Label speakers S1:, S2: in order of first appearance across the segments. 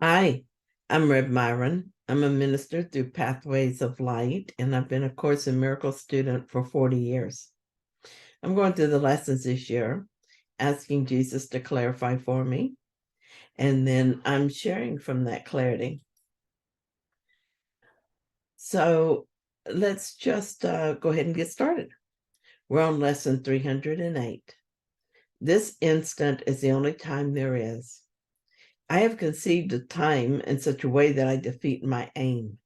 S1: Hi, I'm Rev Myron. I'm a minister through Pathways of Light, and I've been a Course in Miracles student for 40 years. I'm going through the lessons this year, asking Jesus to clarify for me, and then I'm sharing from that clarity. So let's just go ahead and get started. We're on lesson 308. This instant is the only time there is. I have conceived of time in such a way that I defeat my aim.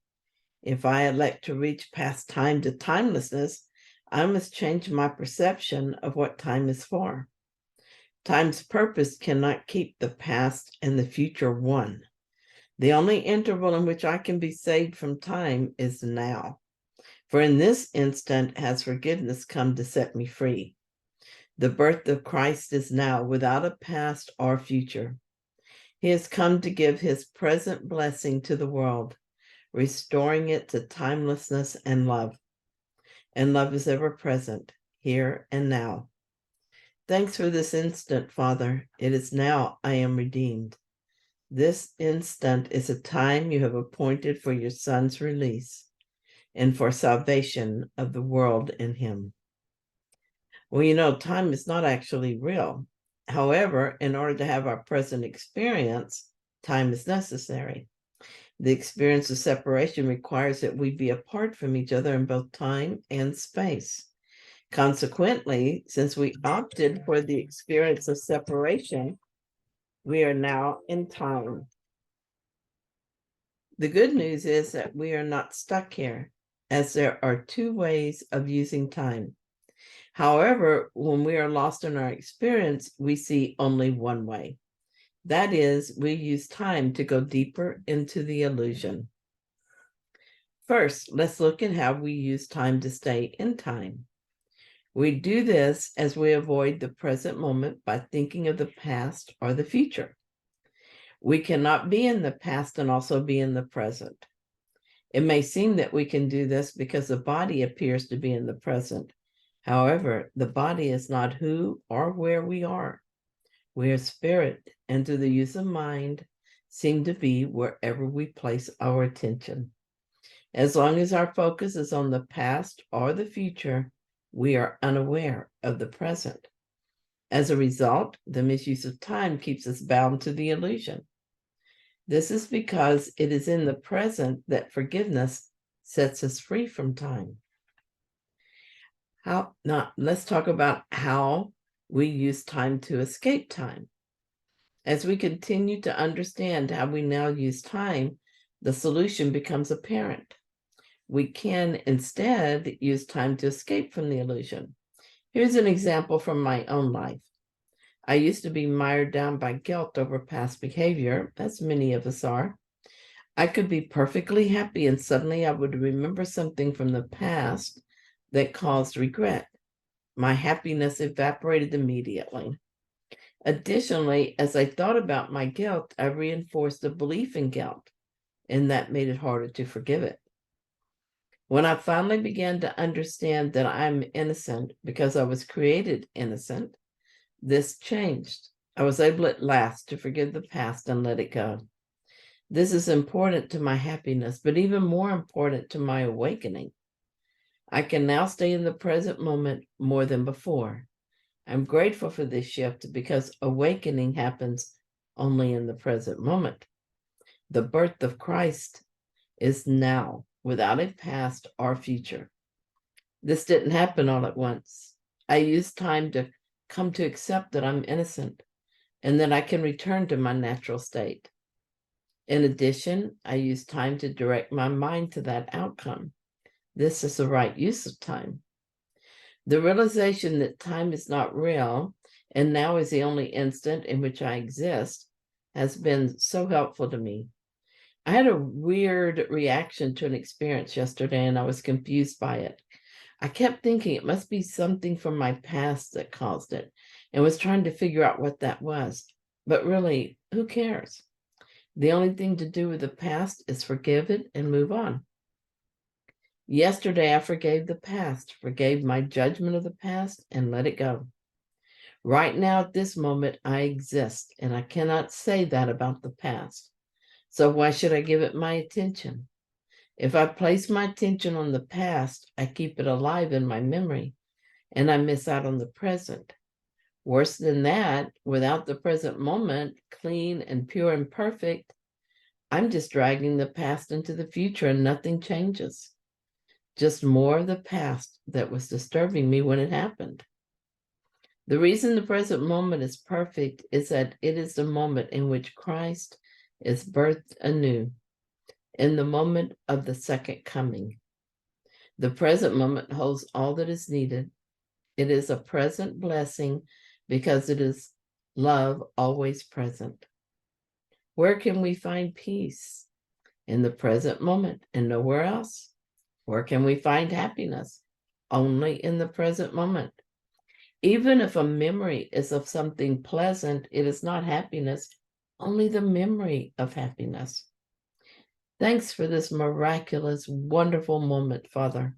S1: If I elect to reach past time to timelessness, I must change my perception of what time is for. Time's purpose cannot keep the past and the future one. The only interval in which I can be saved from time is now. For in this instant has forgiveness come to set me free. The birth of Christ is now, without a past or future. He has come to give his present blessing to the world, restoring it to timelessness and love. And love is ever present, here and now. Thanks for this instant, Father. It is now I am redeemed. This instant is a time you have appointed for your Son's release and for salvation of the world in him. Well, time is not actually real. However, in order to have our present experience, time is necessary. The experience of separation requires that we be apart from each other in both time and space. Consequently, since we opted for the experience of separation, we are now in time. The good news is that we are not stuck here, as there are two ways of using time. However, when we are lost in our experience, we see only one way. That is, we use time to go deeper into the illusion. First, let's look at how we use time to stay in time. We do this as we avoid the present moment by thinking of the past or the future. We cannot be in the past and also be in the present. It may seem that we can do this because the body appears to be in the present. However, the body is not who or where we are. We are spirit, and through the use of mind, seem to be wherever we place our attention. As long as our focus is on the past or the future, we are unaware of the present. As a result, the misuse of time keeps us bound to the illusion. This is because it is in the present that forgiveness sets us free from time. Now, let's talk about how we use time to escape time. As we continue to understand how we now use time, the solution becomes apparent. We can instead use time to escape from the illusion. Here's an example from my own life. I used to be mired down by guilt over past behavior, as many of us are. I could be perfectly happy, and suddenly I would remember something from the past that caused regret. My happiness evaporated immediately. Additionally, as I thought about my guilt, I reinforced a belief in guilt, and that made it harder to forgive it. When I finally began to understand that I'm innocent because I was created innocent, this changed. I was able at last to forgive the past and let it go. This is important to my happiness, but even more important to my awakening. I can now stay in the present moment more than before. I'm grateful for this shift because awakening happens only in the present moment. The birth of Christ is now, without a past or future. This didn't happen all at once. I used time to come to accept that I'm innocent and that I can return to my natural state. In addition, I use time to direct my mind to that outcome. This is the right use of time. The realization that time is not real and now is the only instant in which I exist has been so helpful to me. I had a weird reaction to an experience yesterday, and I was confused by it. I kept thinking it must be something from my past that caused it, and was trying to figure out what that was. But really, who cares? The only thing to do with the past is forgive it and move on. Yesterday, I forgave the past, forgave my judgment of the past, and let it go. Right now, at this moment, I exist, and I cannot say that about the past. So why should I give it my attention? If I place my attention on the past, I keep it alive in my memory, and I miss out on the present. Worse than that, without the present moment, clean and pure and perfect, I'm just dragging the past into the future and nothing changes. Just more of the past that was disturbing me when it happened. The reason the present moment is perfect is that it is the moment in which Christ is birthed anew, in the moment of the second coming. The present moment holds all that is needed. It is a present blessing because it is love always present. Where can we find peace? In the present moment and nowhere else. Where can we find happiness? Only in the present moment. Even if a memory is of something pleasant, it is not happiness, only the memory of happiness. Thanks for this miraculous, wonderful moment, Father.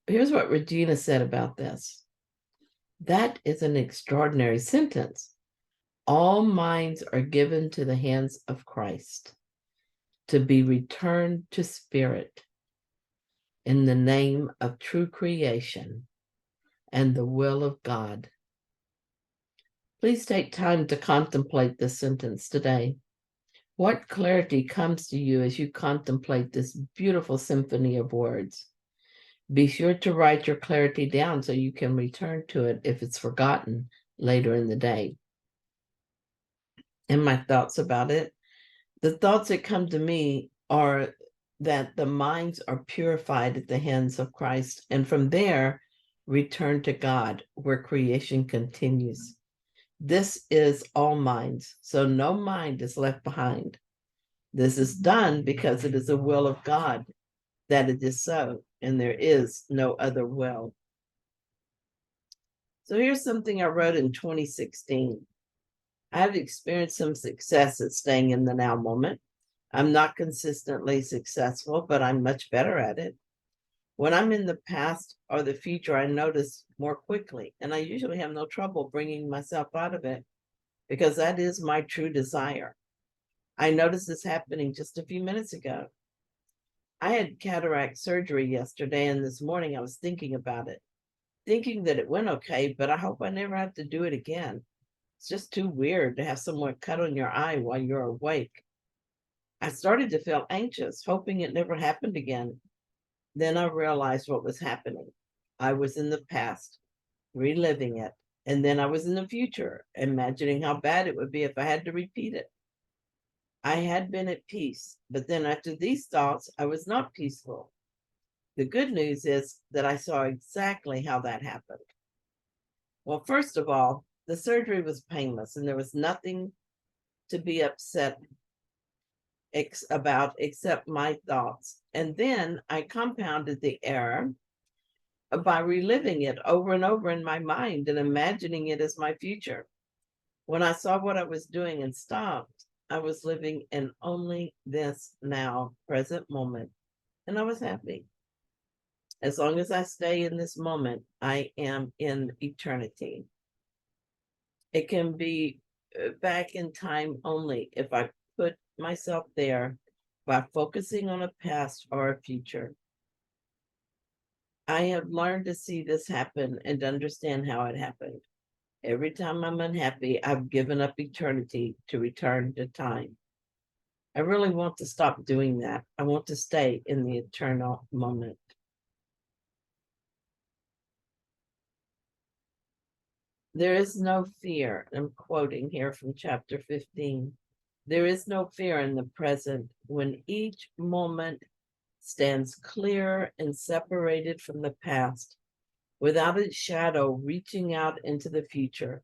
S1: Here's what Regina said about this. That is an extraordinary sentence. All minds are given to the hands of Christ to be returned to spirit in the name of true creation and the will of God. Please take time to contemplate this sentence today. What clarity comes to you as you contemplate this beautiful symphony of words? Be sure to write your clarity down so you can return to it if it's forgotten later in the day. And my thoughts about it, the thoughts that come to me are that the minds are purified at the hands of Christ, and from there, return to God, where creation continues. This is all minds, so no mind is left behind. This is done because it is the will of God that it is so, and there is no other will. So here's something I wrote in 2016. I've experienced some success at staying in the now moment. I'm not consistently successful, but I'm much better at it. When I'm in the past or the future, I notice more quickly, and I usually have no trouble bringing myself out of it because that is my true desire. I noticed this happening just a few minutes ago. I had cataract surgery yesterday, and this morning I was thinking about it, thinking that it went okay, but I hope I never have to do it again. It's just too weird to have someone cut on your eye while you're awake. I started to feel anxious, hoping it never happened again. Then I realized what was happening. I was in the past, reliving it, and then I was in the future, imagining how bad it would be if I had to repeat it. I had been at peace, but then after these thoughts, I was not peaceful. The good news is that I saw exactly how that happened. Well, first of all, the surgery was painless, and there was nothing to be upset about except my thoughts. And then I compounded the error by reliving it over and over in my mind and imagining it as my future. When I saw what I was doing and stopped, I was living in only this now present moment, and I was happy. As long as I stay in this moment, I am in eternity. It can be back in time only if I put myself there by focusing on a past or a future. I have learned to see this happen and understand how it happened. Every time I'm unhappy, I've given up eternity to return to time. I really want to stop doing that. I want to stay in the eternal moment. There is no fear. I'm quoting here from chapter 15. There is no fear in the present when each moment stands clear and separated from the past, without its shadow reaching out into the future.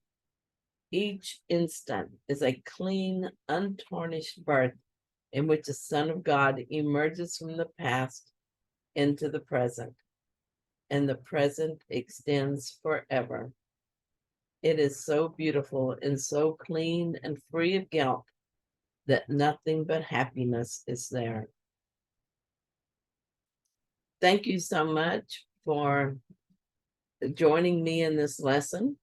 S1: Each instant is a clean, untarnished birth in which the Son of God emerges from the past into the present, and the present extends forever. It is so beautiful and so clean and free of guilt that nothing but happiness is there. Thank you so much for joining me in this lesson.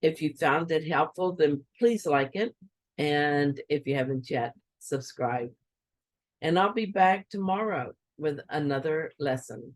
S1: If you found it helpful, then please like it. And if you haven't yet, subscribe. And I'll be back tomorrow with another lesson.